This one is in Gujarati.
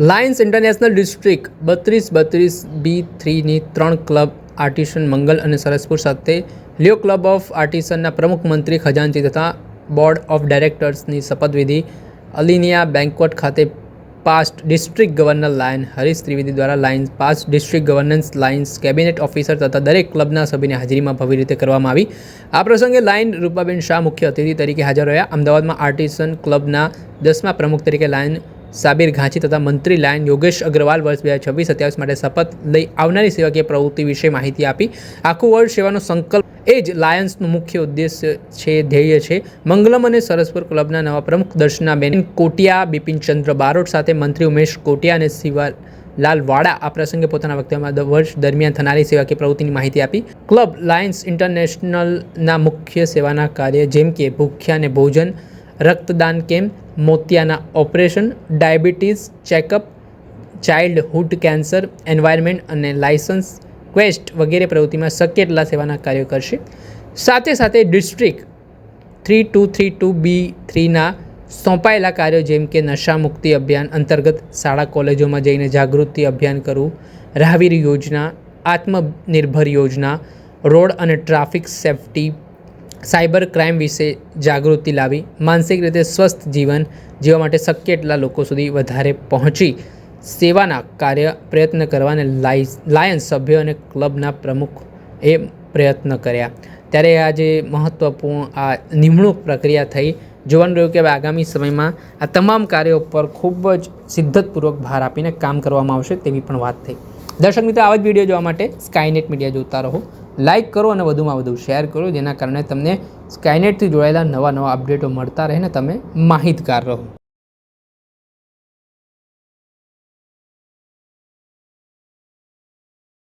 લાયન્સ ઇન્ટરનેશનલ ડિસ્ટ્રિક્ટ 32-32B3ની 3 ક્લબ આર્ટિસન મંગલ અને સરસપુર સાથે લિયો ક્લબ ઓફ આર્ટિસનના પ્રમુખ મંત્રી ખજાનચી તથા બોર્ડ ઓફ ડાયરેક્ટર્સની શપથવિધિ અલિનિયા બેન્ક્વેટ ખાતે past district governor lion Harish Trivedi દ્વારા lions past district governance lions cabinet officer તથા દરેક ક્લબના સભ્યની હાજરીમાં ભવ્ય રીતે કરવામાં આવી। આ પ્રસંગે લાયન રૂપાબેન શાહ મુખ્ય અતિથિ તરીકે હાજર રહ્યા। અમદાવાદમાં આર્ટિસન ક્લબના 10મા પ્રમુખ તરીકે લાયન સાબિર ઘાંચી તથા મંત્રી લાયન યોગેશ અગ્રવાલ વર્ષ 2026-27 માટે શપથ લઈ આવનારી સેવાકીય પ્રવૃત્તિ વિશે માહિતી આપી। આખું વર્ષ સેવાનો સંકલ્પ એ જ લાયન્સનું મુખ્ય ઉદ્દેશ્ય છે, ધ્યેય છે। મંગલમ અને સરસપુર ક્લબના નવા પ્રમુખ દર્શનાબેન કોટિયા, બિપિનચંદ્ર બારોટ સાથે મંત્રી ઉમેશ કોટિયા અને શિવાલાલ વાડા આ પ્રસંગે પોતાના વક્તવ્યમાં વર્ષ દરમિયાન થનારી સેવાકીય પ્રવૃત્તિની માહિતી આપી। ક્લબ લાયન્સ ઇન્ટરનેશનલના મુખ્ય સેવાના કાર્ય જેમ કે ભૂખ્યાને ભોજન, રક્તદાન કેમ્પ, મોતિયાના operation, diabetes checkup, childhood cancer, environment અને લાયસન્સ ક્વેસ્ટ વગેરે પ્રવૃત્તિમાં શક્ય એટલા સેવાના કાર્યો કરશે। સાથે સાથે ડિસ્ટ્રિક્ટ 3232B3ના સોંપાયેલા કાર્યો જેમ કે નશા મુક્તિ અભિયાન અંતર્ગત શાળા કોલેજોમાં જઈને જાગૃતિ અભિયાન કરવું, રાહવીર યોજના, આત્મનિર્ભર યોજના, રોડ અને ટ્રાફિક સેફ્ટી, સાયબર ક્રાઇમ વિશે જાગૃતિ લાવી, માનસિક રીતે સ્વસ્થ જીવન જીવવા માટે શક્ય એટલા લોકો સુધી વધારે પહોંચી સેવાના કાર્ય પ્રયત્ન કરવાને લાયન્સ સભ્યો અને ક્લબના પ્રમુખ એ પ્રયત્ન કર્યા। ત્યારે આજે મહત્ત્વપૂર્ણ આ નિમણૂક પ્રક્રિયા થઈ। જોવાનું રહ્યું કે આગામી સમયમાં આ તમામ કાર્યો પર ખૂબ જ શિદ્દતપૂર્વક ભાર આપીને કામ કરવામાં આવશે તેવી પણ વાત થઈ। દર્શક મિત્રો, આવા જ વિડીયો જોવા માટે સ્કાયનેટ મીડિયા જોતા રહો, લાઇક કરો અને વધુમાં વધુ શેર કરો, જેના કારણે તમને સ્કાયનેટથી જોડાયેલા નવા અપડેટો મળતા રહે ને તમે માહિતગાર રહો।